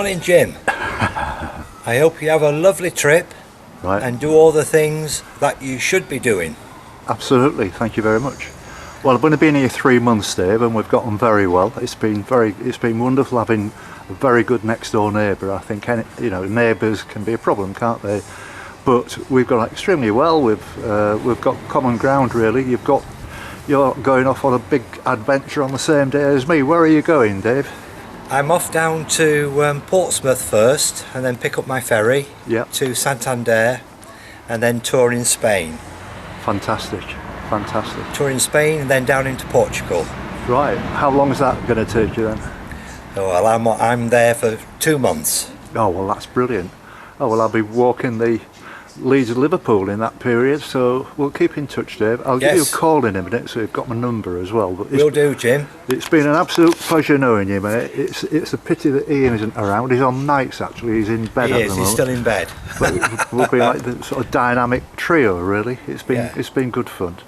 morning, Jim. I hope you have a lovely trip and do all the things that you should be doing. Absolutely, thank you very much. Well, I've only been here 3 months, Dave, and we've got on very well. It's been wonderful having a very good next door neighbour. I think neighbours can be a problem, can't they? But we've got extremely well. We've got common ground really. You're going off on a big adventure on the same day as me. Where are you going, Dave? I'm off down to Portsmouth first, and then pick up my ferry to Santander, and then tour in Spain. Fantastic. Tour in Spain and then down into Portugal. Right. How long is that going to take you then? Oh, well, I'm there for 2 months. Oh well, that's brilliant. Oh well, I'll be walking the Leeds Liverpool in that period, so we'll keep in touch, Dave. I'll give you a call in a minute, so you've got my number as well. But will do, Jim. It's been an absolute pleasure knowing you, mate. It's a pity that Ian isn't around. He's on nights actually. He's in bed at the moment. He's still in bed. But we'll be like the sort of dynamic trio, really. It's been good fun.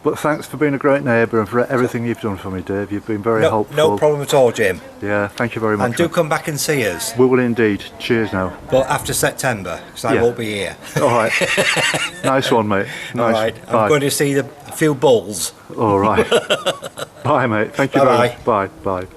But thanks for being a great neighbour and for everything you've done for me, Dave. You've been very helpful. No problem at all, Jim. Yeah, thank you very much. And do come back and see us. We will indeed. Cheers now. But after September, because I won't be here. All right. Nice one, mate. Nice. All right. I'm going to see a few bulls. All right. Bye, mate. Thank you very much. Bye. Bye.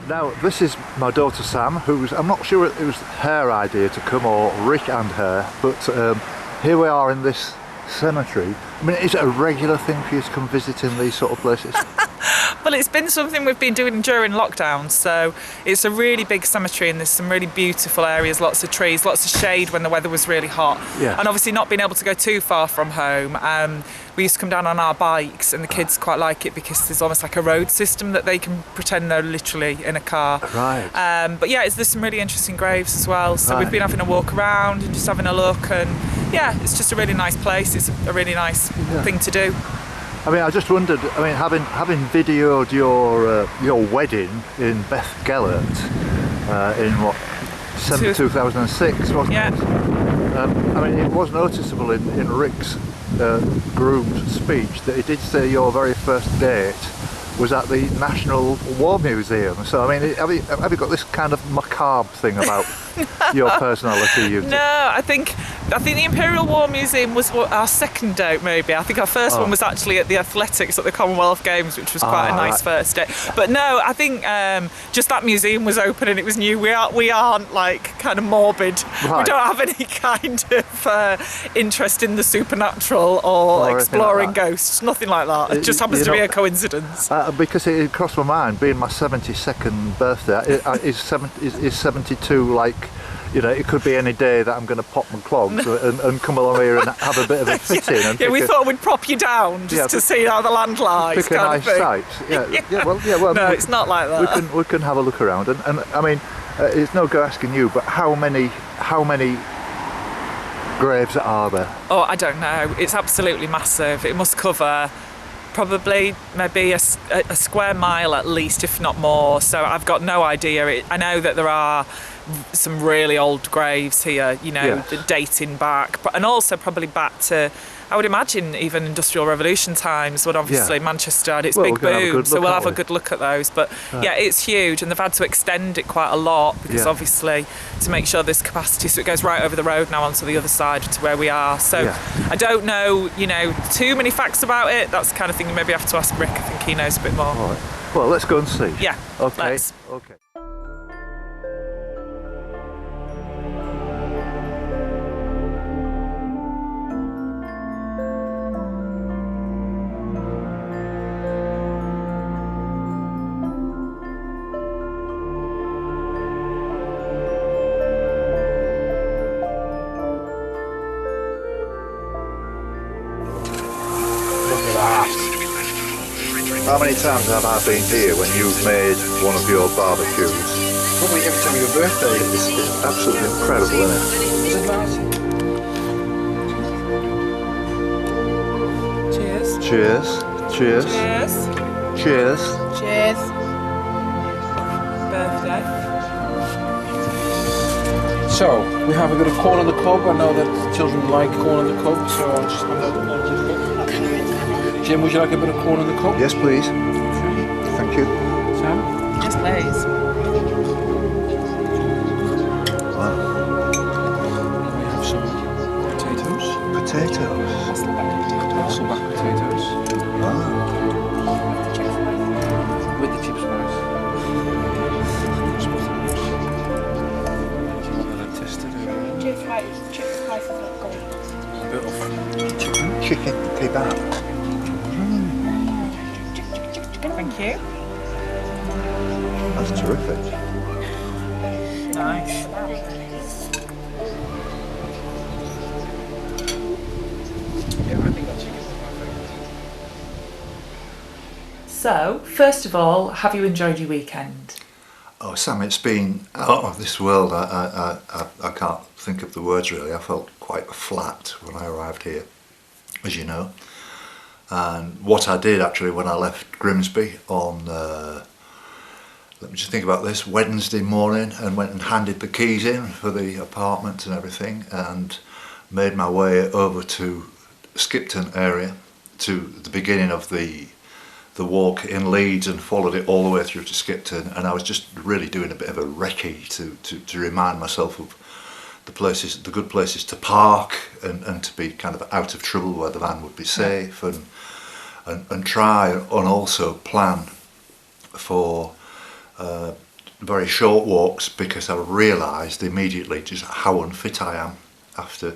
Now, this is my daughter Sam, I'm not sure it was her idea to come, or Rick and her, but here we are in this cemetery. I mean, is it a regular thing for you to come visiting these sort of places? Well, it's been something we've been doing during lockdown, so it's a really big cemetery and there's some really beautiful areas, lots of trees, lots of shade when the weather was really hot. Yeah. And obviously not being able to go too far from home, we used to come down on our bikes, and the kids quite like it because there's almost like a road system that they can pretend they're literally in a car. Right. But yeah, there's some really interesting graves as well, so we've been having a walk around and just having a look, and yeah, it's just a really nice place. It's a really nice thing to do. I mean, I just wondered, having videoed your wedding in Beth Gellert in 2006, wasn't it? I mean, it was noticeable in Rick's groom's speech that he did say your very first date was at the National War Museum. So I mean, have you got this kind of macabre thing about your personality? No, I think the Imperial War Museum was our second date, maybe. I think our first one was actually at the athletics at the Commonwealth Games, which was quite a nice first date. But no, I think just that museum was open and it was new. We aren't like kind of morbid. Right. We don't have any kind of interest in the supernatural or exploring like ghosts. Nothing like that. It just happens to be a coincidence. Because it crossed my mind, being my 72nd birthday, is 72 like, you know, it could be any day that I'm going to pop my clogs and come along here and have a bit of a fit in. And we thought we'd prop you down just to see how the land lies. Pick a nice site. Well, no, it's not like that. We can have a look around, and I mean, it's no go asking you, but how many graves are there? Oh, I don't know. It's absolutely massive. It must cover probably maybe a square mile at least, if not more. So I've got no idea. I know that there are some really old graves here, you know, dating back, and also probably back to I would imagine even Industrial Revolution times when obviously Manchester had its big boom, so we'll have a good look at those. But yeah, it's huge, and they've had to extend it quite a lot because obviously to make sure there's capacity, so it goes right over the road now onto the other side to where we are. So I don't know, too many facts about it. That's the kind of thing you maybe have to ask Rick. I think he knows a bit more. All right. Well, let's go and see. Yeah. Okay. Let's. Okay. How many times have I been here when you've made one of your barbecues? Probably every time your birthday. It's absolutely incredible, isn't it? Cheers. Cheers. Cheers. Cheers. Cheers. Cheers. Birthday. So, we have a bit of corn on the cob. I know that children like corn on the cob, so I'll just hand out the corn on the cob. Jim, would you like a bit of corn on the cob? Yes, please. Thank you. Sam? Yes, please. Wow. We have some potatoes. Potatoes. Some back potatoes. Wow. With the chip spice. A bit of Chicken kebab. Thank you. That's terrific. Nice. So, first of all, have you enjoyed your weekend? Oh, Sam, it's been out of this world. I can't think of the words really. I felt quite flat when I arrived here, as you know. And what I did actually when I left Grimsby on, let me just think about this, Wednesday morning, and went and handed the keys in for the apartment and everything, and made my way over to Skipton area to the beginning of the walk in Leeds, and followed it all the way through to Skipton. And I was just really doing a bit of a recce to remind myself of the good places to park, and to be kind of out of trouble where the van would be safe, and try and also plan for very short walks, because I realised immediately just how unfit I am after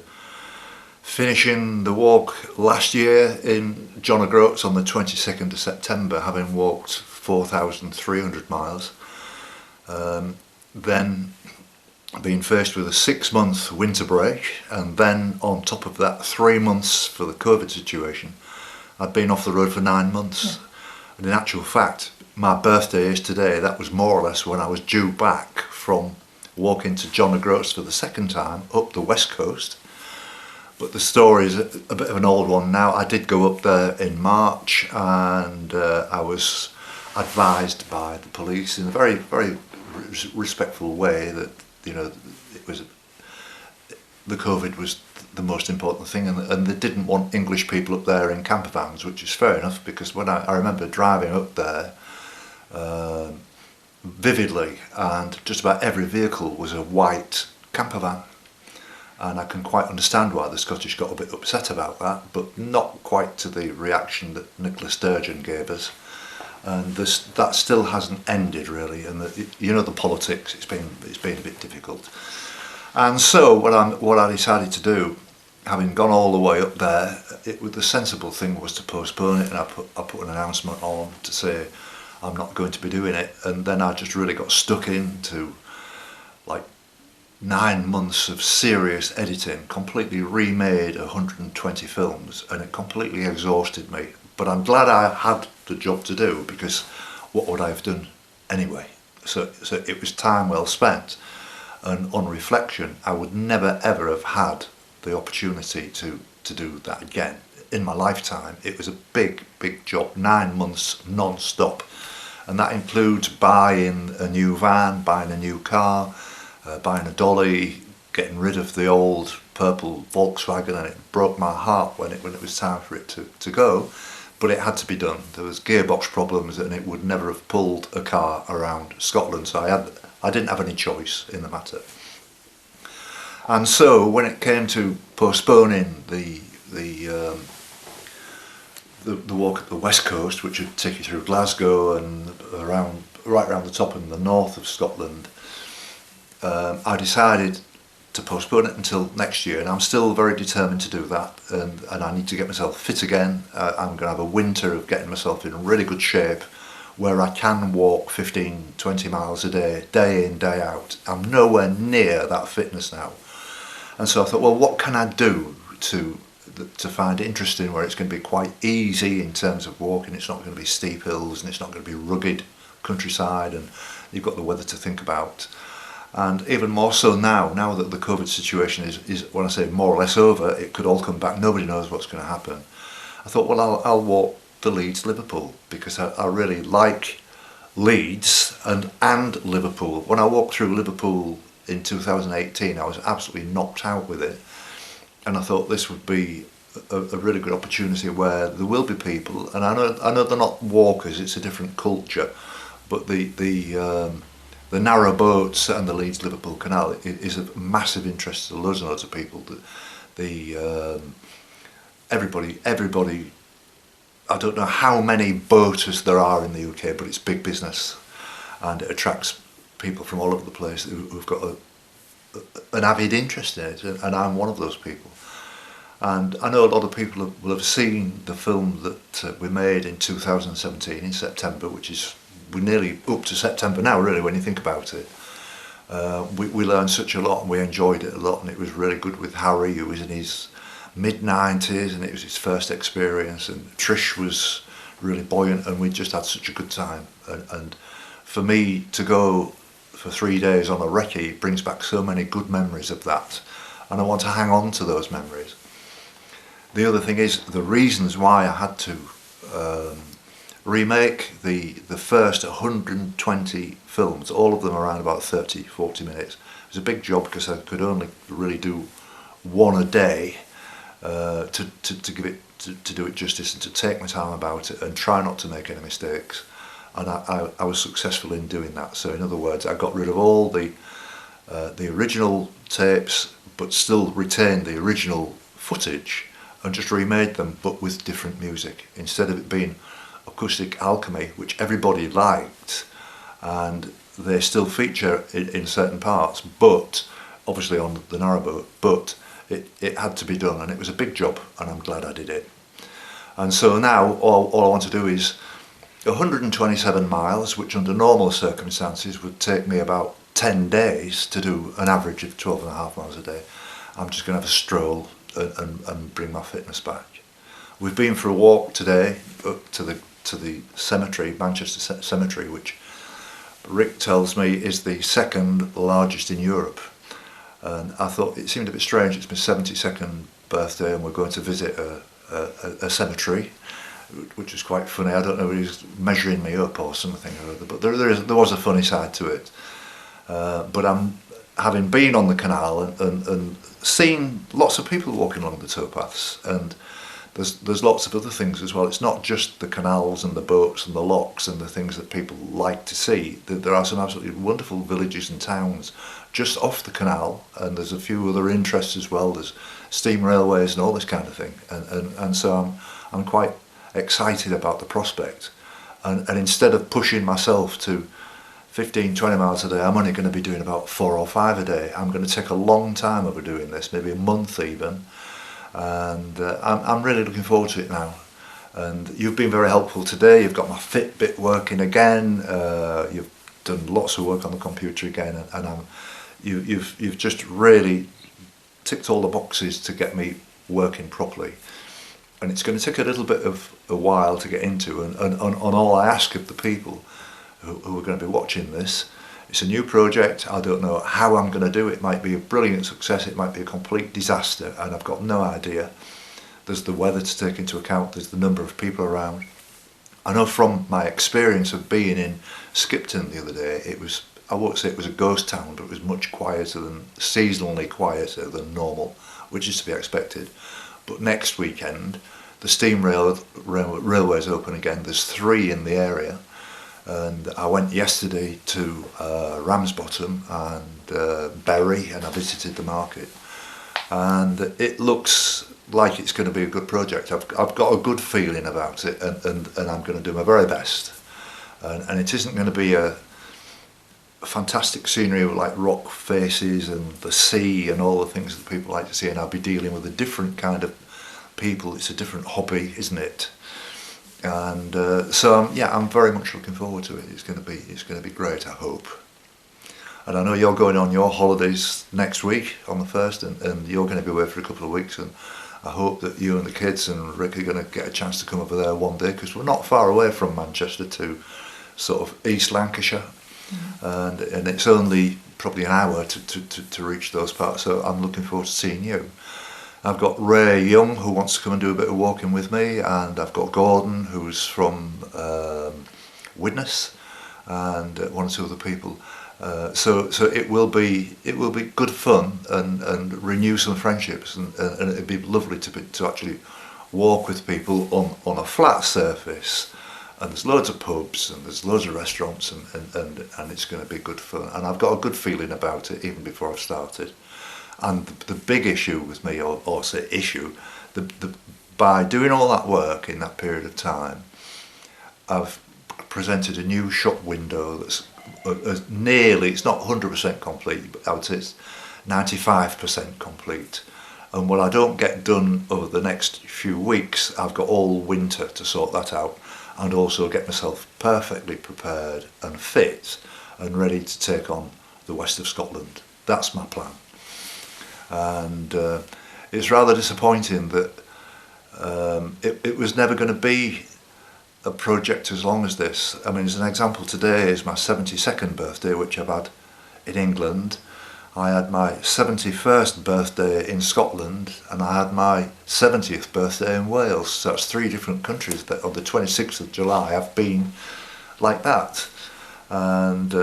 finishing the walk last year in John O'Groats on the 22nd of September, having walked 4,300 miles, then being faced with a 6-month winter break, and then on top of that 3 months for the COVID situation. I'd been off the road for 9 months, and in actual fact my birthday is today. That was more or less when I was due back from walking to John O'Groats for the second time up the west coast. But the story is a bit of an old one now. I did go up there in March, and I was advised by the police in a very, very respectful way that, it was, the COVID was the most important thing, and they didn't want English people up there in camper vans, which is fair enough, because when I remember driving up there vividly, and just about every vehicle was a white camper van. And I can quite understand why the Scottish got a bit upset about that, but not quite to the reaction that Nicola Sturgeon gave us. And that still hasn't ended really, and the politics, it's been a bit difficult. And so what I decided to do, having gone all the way up there, the sensible thing was to postpone it, and I put an announcement on to say I'm not going to be doing it. And then I just really got stuck into like 9 months of serious editing, completely remade 120 films, and it completely exhausted me. But I'm glad I had the job to do, because what would I have done anyway? So it was time well spent, and on reflection I would never ever have had the opportunity to do that again in my lifetime. It was a big job, 9 months non-stop, and that includes buying a new van, buying a new car, buying a dolly, getting rid of the old purple Volkswagen, and it broke my heart when it was time for it to go. But it had to be done. There was gearbox problems, and it would never have pulled a car around Scotland. So I didn't have any choice in the matter. And so when it came to postponing the walk at the west coast, which would take you through Glasgow and right around the top in the north of Scotland, I decided to postpone it until next year, and I'm still very determined to do that, and I need to get myself fit again. I'm going to have a winter of getting myself in really good shape where I can walk 15-20 miles a day in, day out. I'm nowhere near that fitness now, and so I thought, well, what can I do to find it interesting, where it's going to be quite easy in terms of walking. It's not going to be steep hills, and it's not going to be rugged countryside, and you've got the weather to think about. And even more so now that the COVID situation is, when I say more or less over, it could all come back. Nobody knows what's going to happen. I thought, well, I'll walk the Leeds-Liverpool, because I really like Leeds and Liverpool. When I walked through Liverpool in 2018, I was absolutely knocked out with it. And I thought this would be a really good opportunity where there will be people, and I know they're not walkers, it's a different culture, but the narrow boats and the Leeds-Liverpool Canal is of massive interest to loads and loads of people. Everybody, I don't know how many boaters there are in the UK, but it's big business, and it attracts people from all over the place who've got an avid interest in it, and I'm one of those people. And I know a lot of people will have seen the film that we made in 2017 in September, which is, we're nearly up to September now really when you think about it. We learned such a lot, and we enjoyed it a lot, and it was really good with Harry, who was in his mid-90s, and it was his first experience, and Trish was really buoyant, and we just had such a good time. And for me to go for 3 days on a recce brings back so many good memories of that, and I want to hang on to those memories. The other thing is the reasons why I had to remake the first 120 films, all of them around about 30-40 minutes. It was a big job because I could only really do one a day to do it justice, and to take my time about it and try not to make any mistakes. And I was successful in doing that. So in other words, I got rid of all the original tapes, but still retained the original footage, and just remade them, but with different music. Instead of it being acoustic alchemy, which everybody liked, and they still feature in certain parts, but obviously on the narrowboat, but it had to be done, and it was a big job, and I'm glad I did it. And so now all I want to do is 127 miles, which under normal circumstances would take me about 10 days to do an average of 12.5 miles a day. I'm just going to have a stroll and bring my fitness back. We've been for a walk today up to the cemetery, Manchester Cemetery, which Rick tells me is the second largest in Europe. And I thought it seemed a bit strange. It's my 72nd birthday, and we're going to visit a cemetery, which is quite funny. I don't know if he's measuring me up or something or other, but there was a funny side to it. But I'm having been on the canal and seen lots of people walking along the towpaths, and there's lots of other things as well. It's not just the canals and the boats and the locks and the things that people like to see. There are some absolutely wonderful villages and towns just off the canal, and there's a few other interests as well. There's steam railways and all this kind of thing, and so I'm quite excited about the prospect. And instead of pushing myself to 15-20 miles a day, I'm only going to be doing about 4 or 5 a day. I'm going to take a long time over doing this, maybe a month even, and I'm really looking forward to it now. And you've been very helpful today. You've got my Fitbit working again. You've done lots of work on the computer again, and you've just really ticked all the boxes to get me working properly. And it's going to take a little bit of a while to get into, and all I ask of the people who are going to be watching this, it's a new project. I don't know how I'm going to do it. It might be a brilliant success, it might be a complete disaster, and I've got no idea. There's the weather to take into account, there's the number of people around. I know from my experience of being in Skipton the other day, I won't say it was a ghost town, but it was much quieter seasonally quieter than normal which is to be expected. But next weekend, the steam railway's open again. There's 3 in the area, and I went yesterday to Ramsbottom and Bury, and I visited the market, and it looks like it's going to be a good project. I've got a good feeling about it, and I'm going to do my very best, and it isn't going to be a fantastic scenery with like rock faces and the sea and all the things that people like to see, and I'll be dealing with a different kind of people. It's a different hobby, isn't it? And so yeah, I'm very much looking forward to it. It's going to be great, I hope. And I know you're going on your holidays next week on the 1st, and you're going to be away for a couple of weeks, and I hope that you and the kids and Rick are going to get a chance to come over there one day, because we're not far away from Manchester to sort of East Lancashire, and it's only probably an hour to reach those parts, so I'm looking forward to seeing you. I've got Ray Young, who wants to come and do a bit of walking with me, and I've got Gordon, who's from Widnes, and one or two other people. So it will be good fun and renew some friendships, and it'd be lovely to actually walk with people on a flat surface. And there's loads of pubs and there's loads of restaurants, and it's going to be good fun. And I've got a good feeling about it even before I've started. And the big issue with me, or say issue, by doing all that work in that period of time, I've presented a new shop window that's nearly, it's not 100% complete, but I would say it's 95% complete. And what I don't get done over the next few weeks, I've got all winter to sort that out, and also get myself perfectly prepared and fit and ready to take on the west of Scotland. That's my plan. And it's rather disappointing that it was never going to be a project as long as this. I mean, as an example, today is my 72nd birthday, which I've had in England. I had my 71st birthday in Scotland, and I had my 70th birthday in Wales. So that's 3 different countries that on the 26th of July I've been like that. And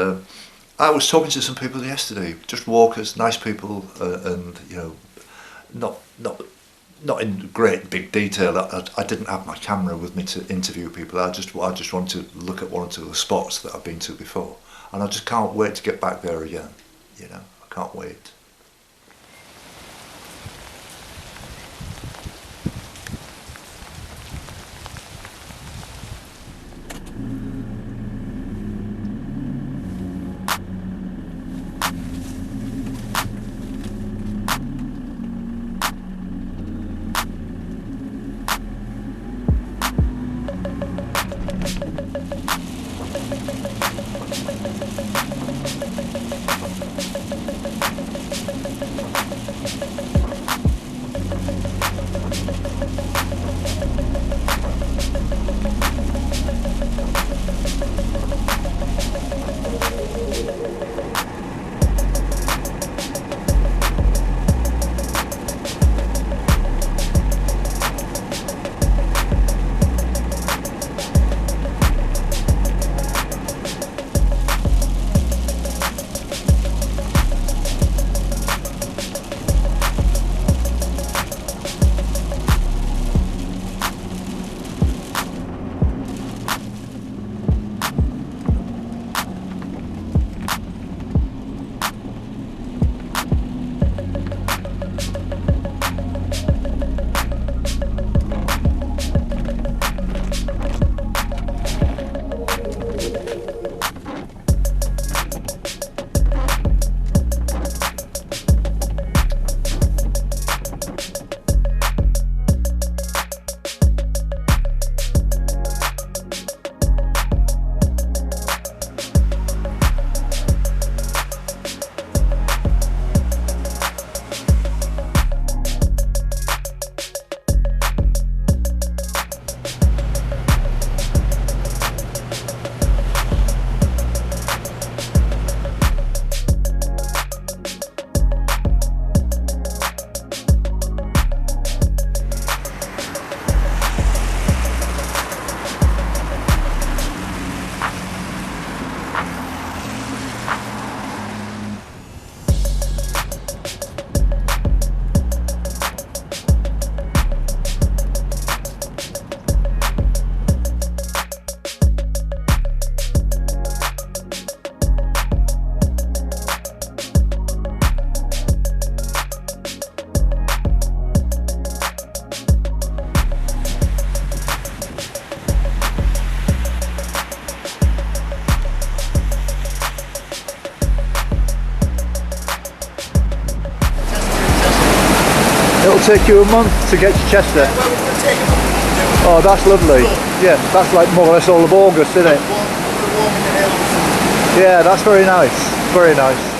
I was talking to some people yesterday, just walkers, nice people, and you know, not in great big detail. I didn't have my camera with me to interview people. I just wanted to look at one or two of the spots that I've been to before, and I just can't wait to get back there again. You know, I can't wait. It'll take you a month to get to Chester. Well, we're going to take a month. Oh, that's lovely. Yeah, that's like more or less all of August, isn't it? Yeah, that's very nice. Very nice.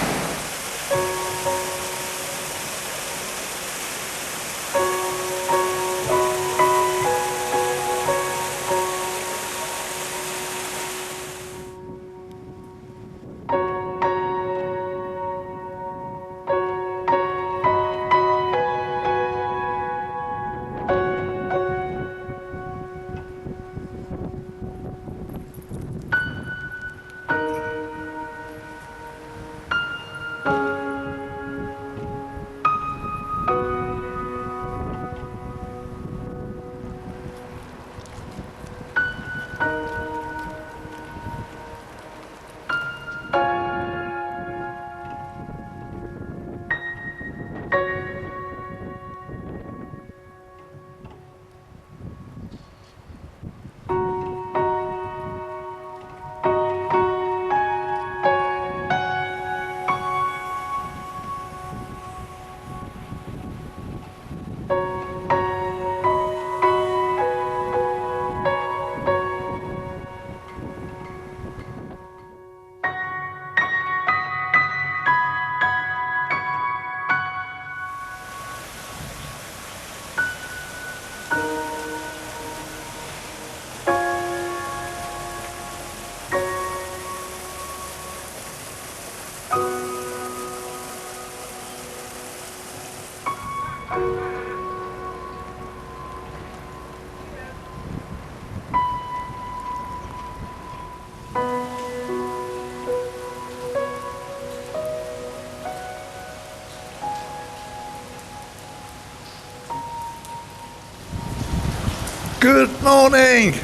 Good morning!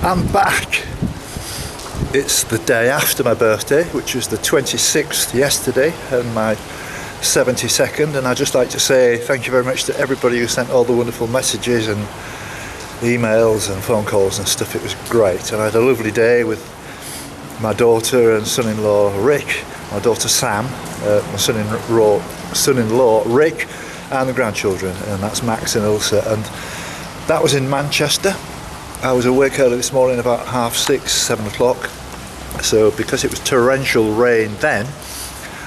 I'm back. It's the day after my birthday, which was the 26th yesterday, and my 72nd, and I'd just like to say thank you very much to everybody who sent all the wonderful messages and emails and phone calls and stuff. It was great, and I had a lovely day with my daughter and son-in-law Rick, my daughter Sam, my son-in-law Rick, and the grandchildren, and that's Max and Ilsa, and that was in Manchester. I was awake early this morning about 6:30, 7 o'clock, so because it was torrential rain then,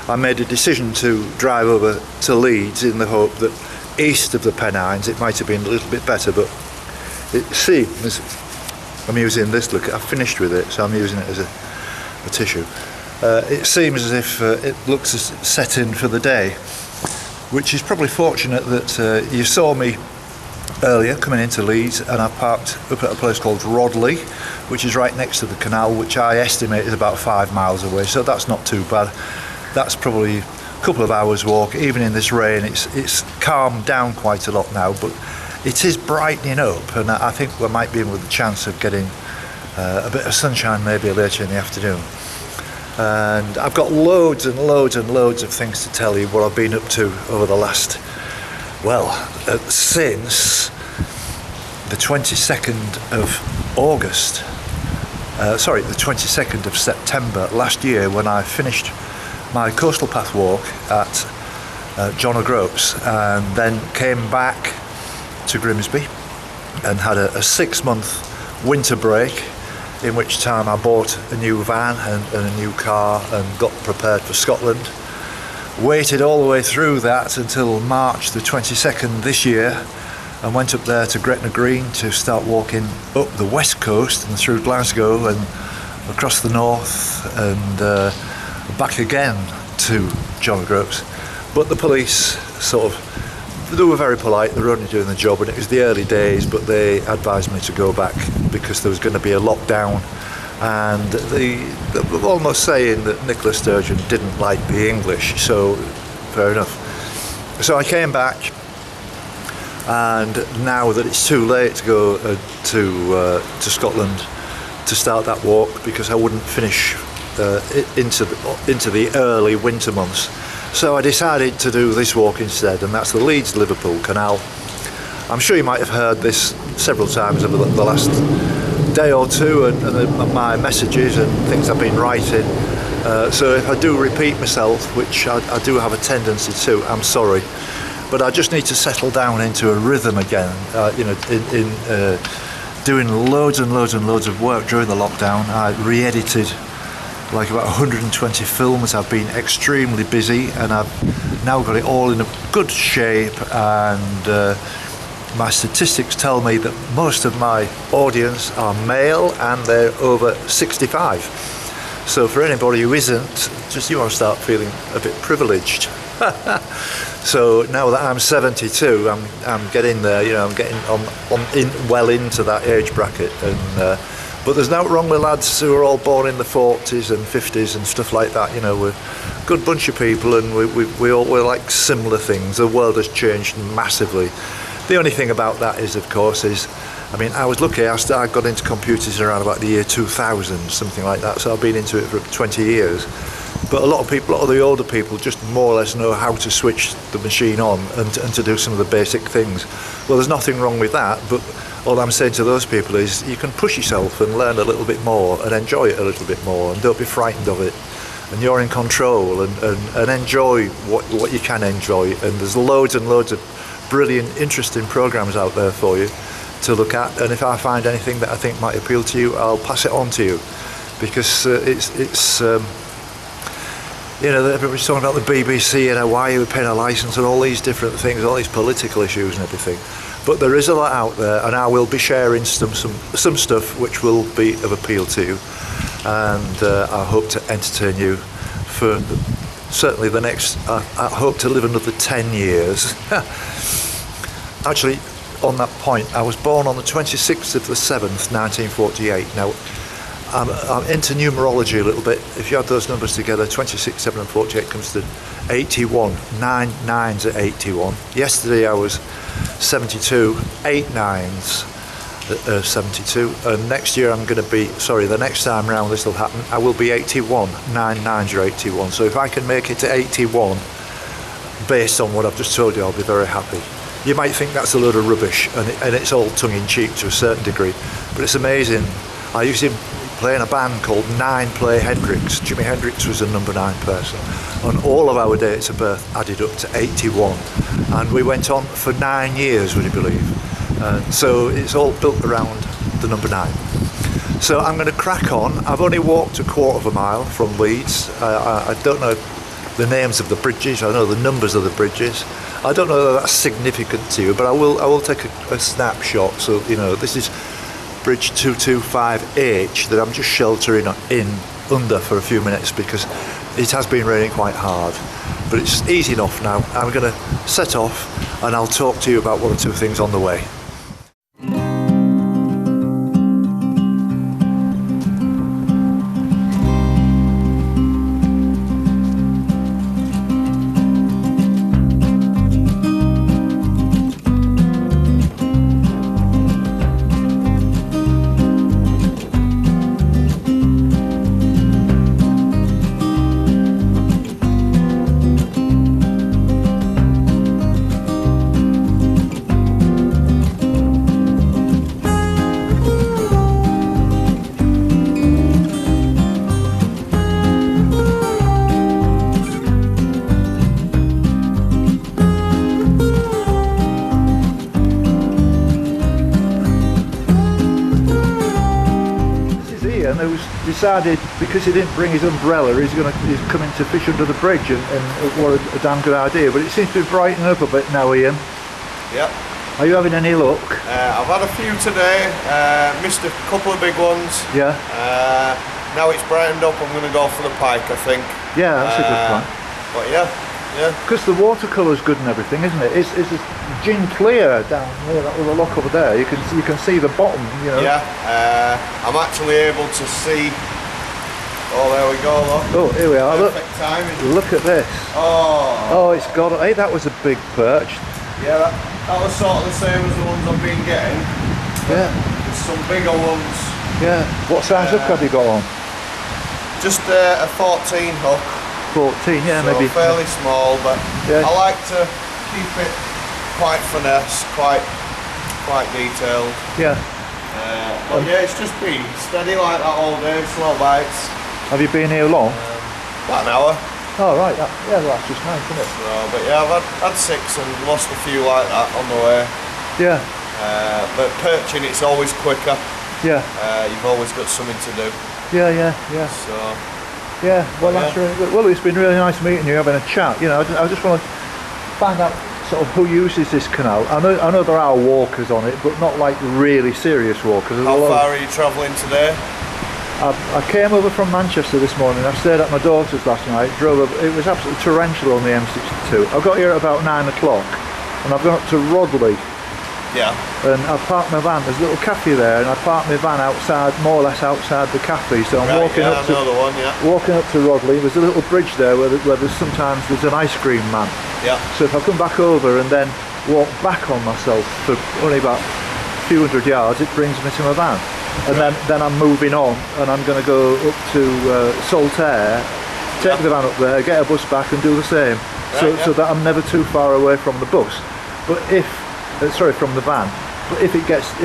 I made a decision to drive over to Leeds in the hope that east of the Pennines it might have been a little bit better, but it seems, I'm using this, look, I've finished with it, so I'm using it as a tissue. It seems as if it looks set in for the day, which is probably fortunate that you saw me earlier coming into Leeds, and I parked up at a place called Rodley, which is right next to the canal, which I estimate is about 5 miles away, so that's not too bad. That's probably a couple of hours walk. Even in this rain, it's calmed down quite a lot now, but it is brightening up, and I think we might be in with a chance of getting a bit of sunshine maybe later in the afternoon. And I've got loads and loads and loads of things to tell you what I've been up to over the last, well, since the 22nd of August, sorry, the 22nd of September last year, when I finished my coastal path walk at John O'Groats, and then came back to Grimsby and had a 6-month winter break, in which time I bought a new van and a new car and got prepared for Scotland. Waited all the way through that until March the 22nd this year, and went up there to Gretna Green to start walking up the west coast and through Glasgow and across the north and back again to John O'Groats. But the police they were very polite, they were only doing the job, and it was the early days, but they advised me to go back because there was going to be a lockdown, and they were almost saying that Nicola Sturgeon didn't like the English, so fair enough. So I came back, and now that it's too late to go to Scotland to start that walk, because I wouldn't finish into the early winter months, so I decided to do this walk instead, and that's the Leeds-Liverpool Canal. I'm sure you might have heard this several times over the last day or two, and my messages and things I've been writing, so if I do repeat myself, which I do have a tendency to, I'm sorry. but I just need to settle down into a rhythm again. You know, in doing loads and loads and loads of work during the lockdown. I re-edited like about 120 films. I've been extremely busy, and I've now got it all in a good shape, and my statistics tell me that most of my audience are male and they're over 65. So for anybody who isn't, just you want to start feeling a bit privileged. So now that I'm 72, I'm getting there. You know, I'm getting well into that age bracket. And but there's no wrong with lads who are all born in the 40s and 50s and stuff like that. You know, we're a good bunch of people, and we're like similar things. The world has changed massively. The only thing about that is, of course, I mean, I was lucky. I got into computers around about the year 2000, something like that. So I've been into it for 20 years. But a lot of the older people just more or less know how to switch the machine on and to do some of the basic things. Well, there's nothing wrong with that, but all I'm saying to those people is you can push yourself and learn a little bit more and enjoy it a little bit more, and don't be frightened of it. And you're in control, and enjoy what you can enjoy. And there's loads and loads of brilliant, interesting programs out there for you to look at. And if I find anything that I think might appeal to you, I'll pass it on to you, because it's you know, everybody's talking about the BBC and why you were paying a licence and all these different things, all these political issues and everything. But there is a lot out there, and I will be sharing some stuff which will be of appeal to you, and I hope to entertain you for certainly the next. I hope to live another 10 years. Actually, on that point, I was born on the 26th of the 7th, 1948. Now, I'm into numerology a little bit. If you add those numbers together, 26, 7 and 48 comes to 81. 9 nines at 81. Yesterday I was 72, 8 nines at 72. And next year I'm going to be, the next time round this will happen, I will be 81. 9 nines are 81. So if I can make it to 81, based on what I've just told you, I'll be very happy. You might think that's a load of rubbish, and it's all tongue-in-cheek to a certain degree, but it's amazing. I used to play in a band called 9 Play Hendrix. Jimi Hendrix was a number 9 person, and all of our dates of birth added up to 81, and we went on for 9 years, would you believe? So it's all built around the number 9. So I'm going to crack on. I've only walked a quarter of a mile from Leeds. I don't know the names of the bridges. I know the numbers of the bridges. I don't know whether that's significant to you, but I will take a snapshot. So, you know, this is bridge 225H that I'm just sheltering under for a few minutes, because it has been raining quite hard, but it's easy enough now. I'm going to set off, and I'll talk to you about one or two things on the way. Decided, because he didn't bring his umbrella, he's coming to fish under the bridge, and what a damn good idea. But it seems to be brightening up a bit now, Ian. Yep. Are you having any luck? I've had a few today, missed a couple of big ones. Yeah. Now it's brightened up, I'm going to go for the pike, I think. Yeah, that's a good plan. But yeah. Because the watercolour's good and everything, isn't it? It's gin clear down there, that little lock over there. You can see the bottom, you know. Yeah. I'm actually able to see. Oh, there we go, look. Oh, here we are. Perfect timing. Look at this. Oh, it's got. Hey, that was a big perch. Yeah, that was sort of the same as the ones I've been getting. Yeah. There's some bigger ones. Yeah. What size hook have you got on? Just a 14 hook. 14, yeah, so maybe. Fairly small, but yeah. I like to keep it quite finesse, quite detailed. Yeah. But yeah, it's just been steady like that all day, slow bites. Have you been here long? About an hour. Oh right, yeah, well, that's just nice, isn't it? So, but yeah, I've had 6 and lost a few like that on the way. Yeah. But perching, it's always quicker. Yeah. You've always got something to do. Yeah. So. Yeah. Well, that's really good. Well, it's been really nice meeting you, having a chat. You know, I just want to find out sort of who uses this canal. I know there are walkers on it, but not like really serious walkers. How far are you travelling today? I came over from Manchester this morning. I stayed at my daughter's last night. Drove over. It was absolutely torrential on the M62. I got here at about 9 o'clock, and I've gone up to Rodley. Yeah. And I parked my van. There's a little cafe there, and I parked my van outside, more or less outside the cafe. So I'm walking up to walking up to Rodley. There's a little bridge there where there's an ice cream man. Yeah. So if I come back over and then walk back on myself for only about a few hundred yards, it brings me to my van. And then I'm moving on, and I'm going to go up to Saltaire, take the van up there, get a bus back, and do the same. So that I'm never too far away from the bus. But from the van. But if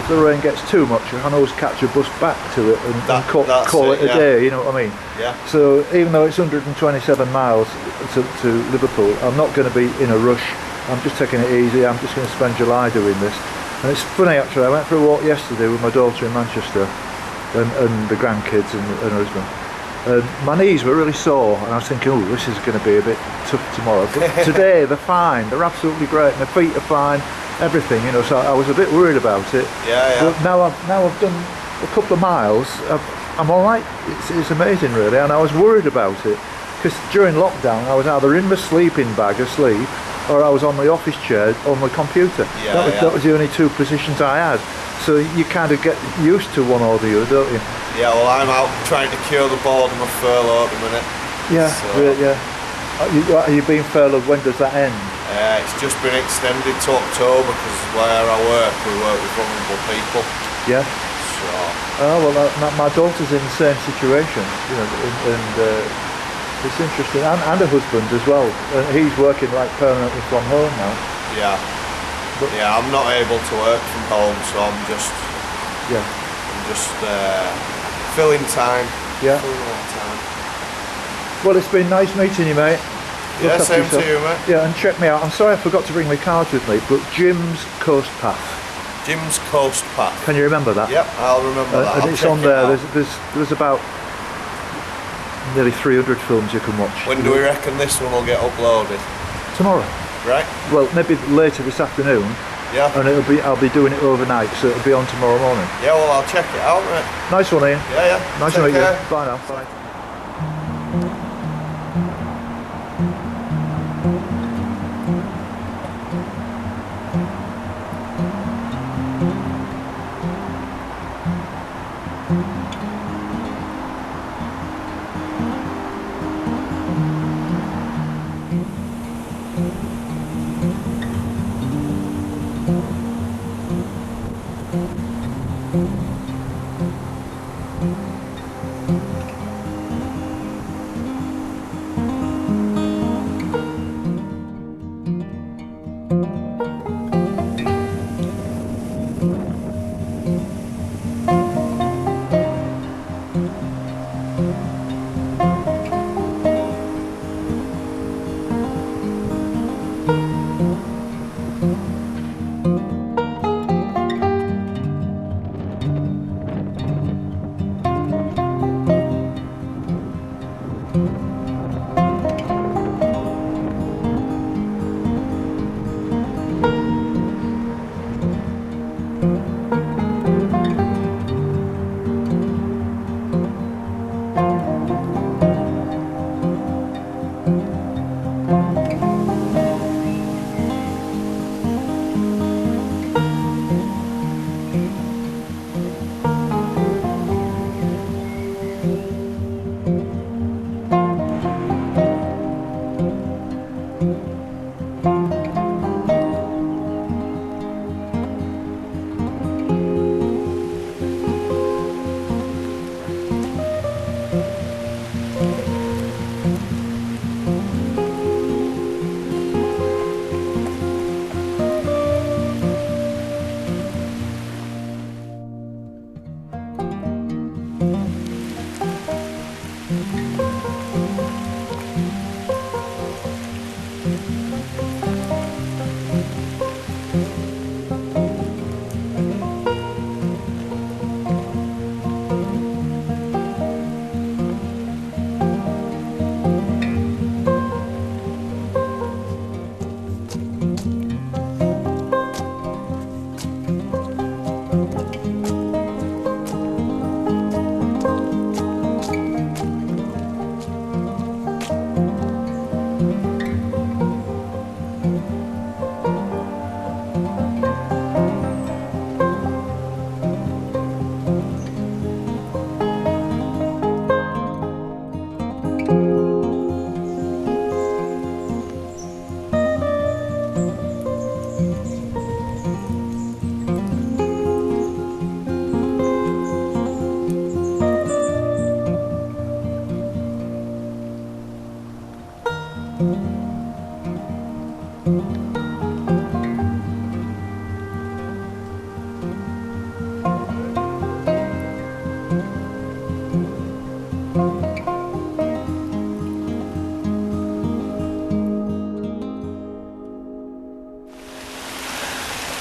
the rain gets too much, I can always catch a bus back to it and call it a day. You know what I mean? Yeah. So even though it's 127 miles to Liverpool, I'm not going to be in a rush. I'm just taking it easy. I'm just going to spend July doing this. And it's funny actually, I went for a walk yesterday with my daughter in Manchester and the grandkids and husband. And my knees were really sore and I was thinking, oh, this is going to be a bit tough tomorrow. But today they're fine, they're absolutely great, my feet are fine, everything, you know, so I was a bit worried about it. Yeah. But now I've done a couple of miles, I'm alright, it's amazing really, and I was worried about it because during lockdown I was either in my sleeping bag asleep or I was on the office chair on the computer. That was the only 2 positions I had. So you kind of get used to one or the other, don't you? Yeah, well I'm out trying to cure the boredom of furlough at the minute. Yeah, so. Yeah. Are you being furloughed? When does that end? It's just been extended to October because where I work, we work with vulnerable people. Yeah. So. Oh well, my daughter's in the same situation, you know, and it's interesting, and a husband as well. And he's working like permanently from home now. Yeah. But I'm not able to work from home, so I'm just filling time. Yeah. Filling all the time. Well, it's been nice meeting you, mate. Yeah, same to you, mate. Yeah, and check me out. I'm sorry I forgot to bring my cards with me, but Jim's Coast Path. Jim's Coast Path. Can you remember that? Yep, I'll remember that. And it's on there. There's about nearly 300 films you can watch. When do we reckon this one will get uploaded? Tomorrow. Right. Well, maybe later this afternoon. Yeah. And I'll be doing it overnight, so it'll be on tomorrow morning. Yeah, well I'll check it out, mate. Nice one, Ian. Yeah. Nice to meet you. Bye now. Bye.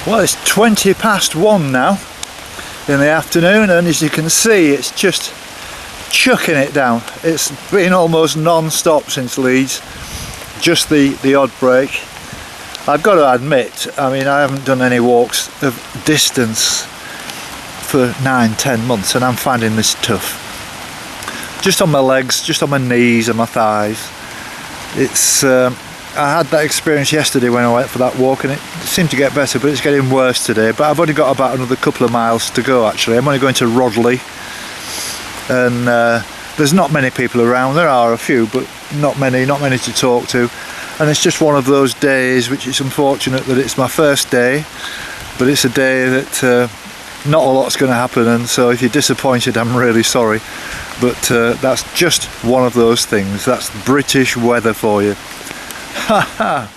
Well, it's 20 past 1 now in the afternoon, and as you can see, it's just chucking it down. It's been almost non-stop since Leeds, just the odd break. I've got to admit, I mean, I haven't done any walks of distance for 9-10 months, and I'm finding this tough. Just on my legs, just on my knees and my thighs. It's I had that experience yesterday when I went for that walk, and it seemed to get better, but it's getting worse today. But I've only got about another couple of miles to go actually. I'm only going to Rodley, and there's not many people around. There are a few, but not many to talk to. And it's just one of those days which is unfortunate that it's my first day, but it's a day that not a lot's going to happen, and so if you're disappointed, I'm really sorry. But that's just one of those things. That's British weather for you. Ha ha!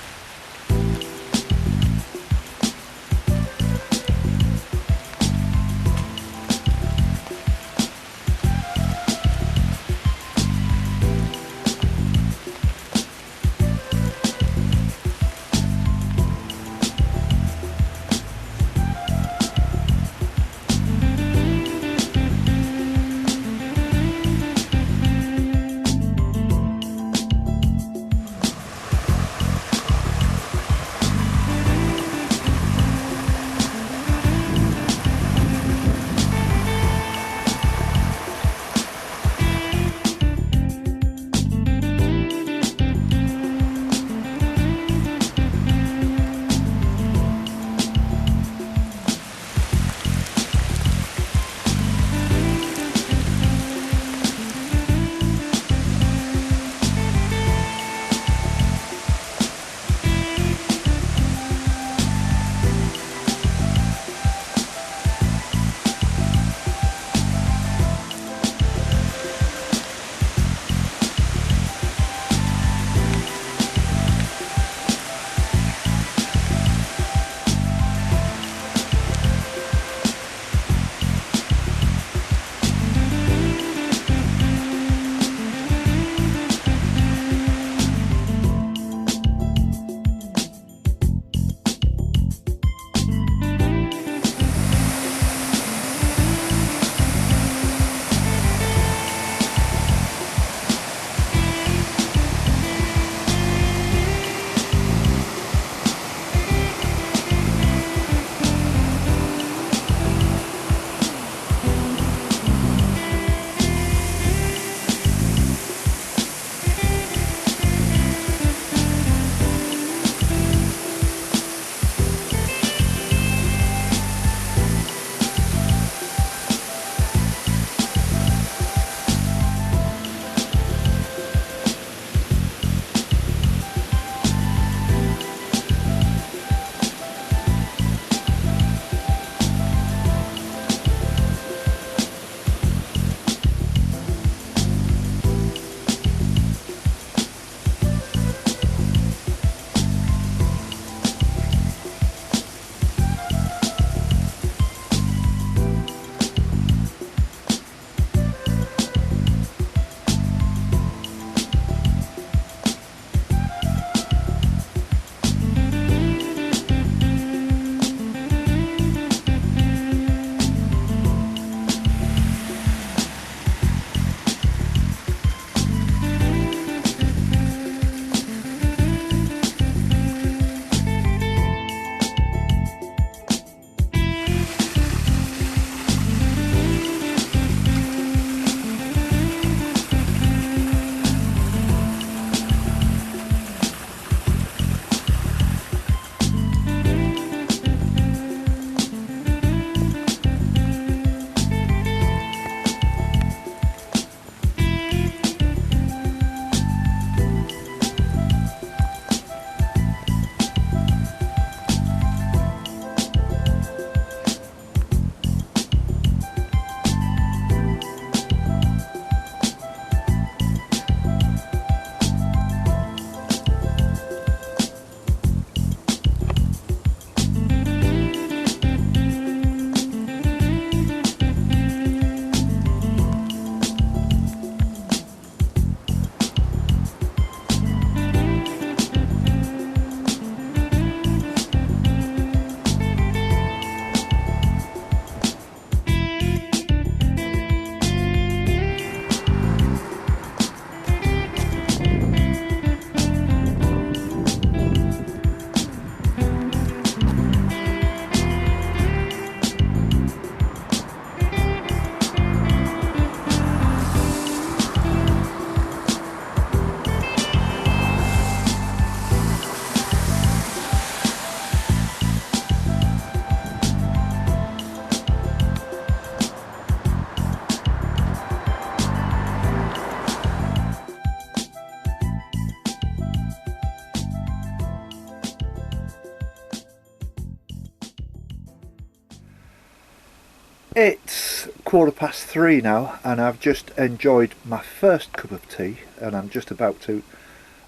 It's 3:15 now, and I've just enjoyed my first cup of tea, and I'm just about to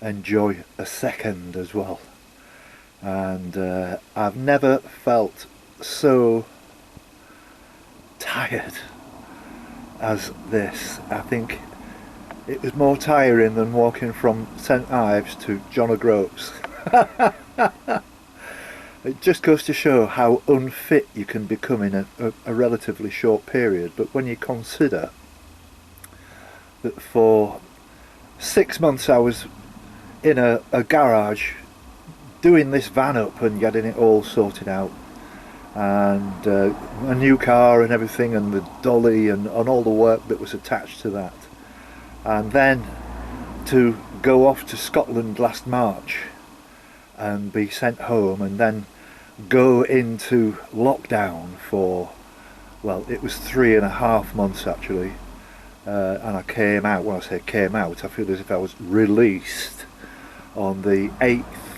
enjoy a second as well. And I've never felt so tired as this. I think it was more tiring than walking from St Ives to John O'Groats. It just goes to show how unfit you can become in a relatively short period. But when you consider that for 6 months I was in a garage doing this van up and getting it all sorted out, and a new car and everything, and the dolly and all the work that was attached to that, and then to go off to Scotland last March and be sent home, and then go into lockdown for, well, it was 3.5 months actually, and I came out. When I say came out, I feel as if I was released on the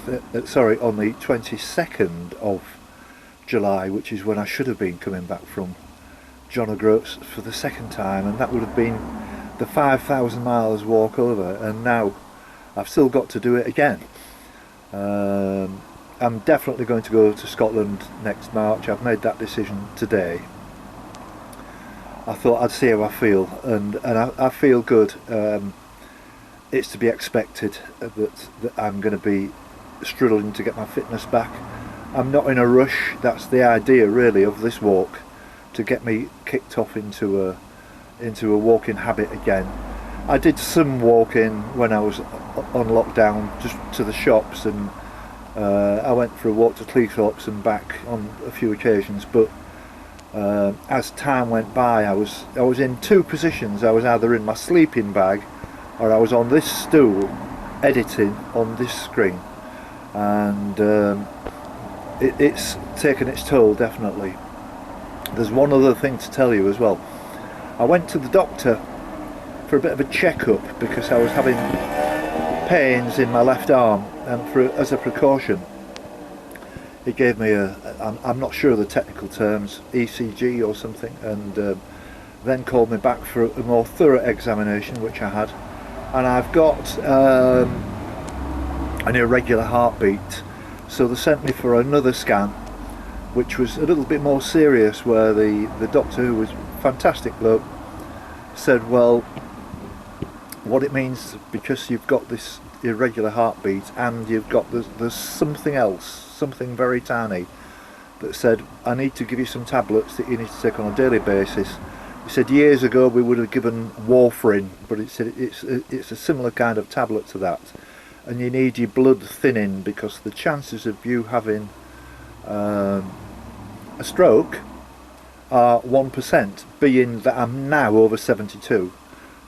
22nd of July, which is when I should have been coming back from John O'Groats for the second time, and that would have been the 5,000 miles walk over, and now I've still got to do it again. I'm definitely going to go to Scotland next March. I've made that decision today. I thought I'd see how I feel, and I feel good. It's to be expected that I'm going to be struggling to get my fitness back. I'm not in a rush. That's the idea really of this walk, to get me kicked off into a walking habit again. I did some walking when I was on lockdown, just to the shops, and I went for a walk to Cleethorpes and back on a few occasions, but as time went by I was in two positions. I was either in my sleeping bag or I was on this stool editing on this screen, and it's taken its toll, definitely. There's one other thing to tell you as well. I went to the doctor for a bit of a check-up because I was having pains in my left arm, and as a precaution he gave me I'm not sure of the technical terms, ECG or something, and then called me back for a more thorough examination, which I had, and I've got an irregular heartbeat, so they sent me for another scan, which was a little bit more serious, where the doctor, who was a fantastic bloke, said, well, what it means, because you've got this irregular heartbeat and you've got there's something else, something very tiny, that said, I need to give you some tablets that you need to take on a daily basis. He said years ago we would have given warfarin, but it said it's a similar kind of tablet to that, and you need your blood thinning because the chances of you having a stroke are 1%, being that I'm now over 72.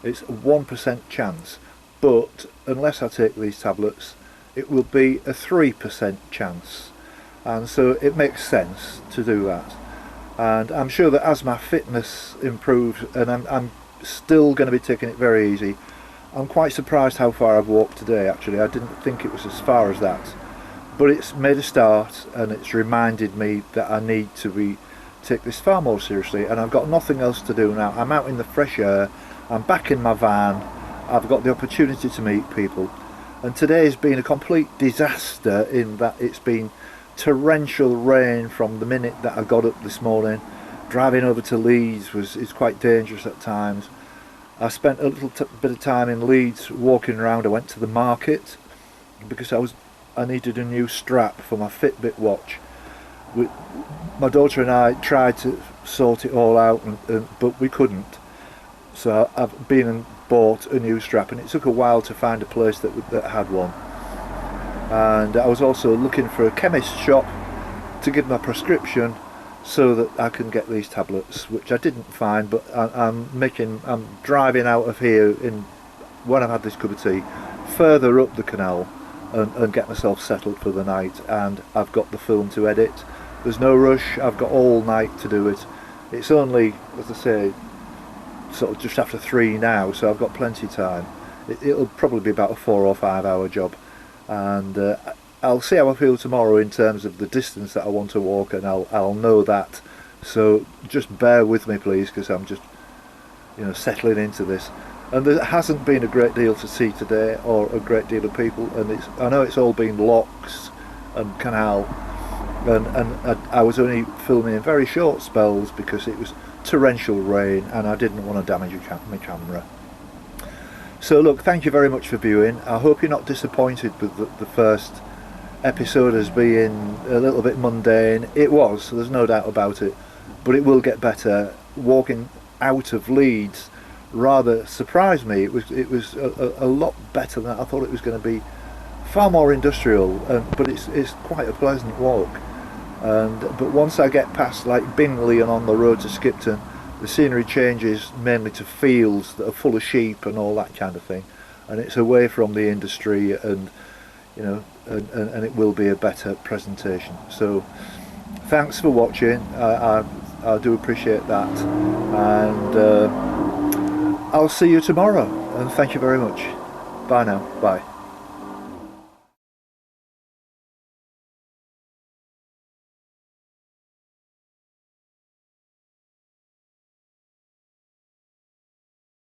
It's a 1% chance, but unless I take these tablets it will be a 3% chance, and so it makes sense to do that. And I'm sure that as my fitness improves, and I'm still going to be taking it very easy. I'm quite surprised how far I've walked today actually. I didn't think it was as far as that, but it's made a start, and it's reminded me that I need to take this far more seriously, and I've got nothing else to do now. I'm out in the fresh air, I'm back in my van, I've got the opportunity to meet people, and today's been a complete disaster in that it's been torrential rain from the minute that I got up this morning. Driving over to Leeds is quite dangerous at times. I spent a little bit of time in Leeds walking around. I went to the market because I needed a new strap for my Fitbit watch. My daughter and I tried to sort it all out, but we couldn't. So I've been and bought a new strap, and it took a while to find a place that had one. And I was also looking for a chemist shop to give my prescription so that I can get these tablets, which I didn't find. But I'm driving out of here when I've had this cup of tea, further up the canal, and get myself settled for the night. And I've got the film to edit. There's no rush. I've got all night to do it. It's only, as I say, sort of just after 3 now, so I've got plenty of time. It'll probably be about a 4 or 5 hour job, and I'll see how I feel tomorrow in terms of the distance that I want to walk, and I'll know that So just bear with me, please, because I'm just, settling into this. And there hasn't been a great deal to see today, or a great deal of people. And I know it's all been locks and Canal, and I was only filming in very short spells because it was torrential rain, and I didn't want to damage my camera. So look, thank you very much for viewing. I hope you're not disappointed with the first episode as being a little bit mundane. It was, so there's no doubt about it, but it will get better. Walking out of Leeds rather surprised me. It was a lot better than I thought it was going to be. Far more industrial, but it's quite a pleasant walk. But once I get past like Bingley and on the road to Skipton, the scenery changes mainly to fields that are full of sheep and all that kind of thing, and it's away from the industry, and and it will be a better presentation. So thanks for watching. I do appreciate that, and I'll see you tomorrow, and thank you very much. Bye now. Bye.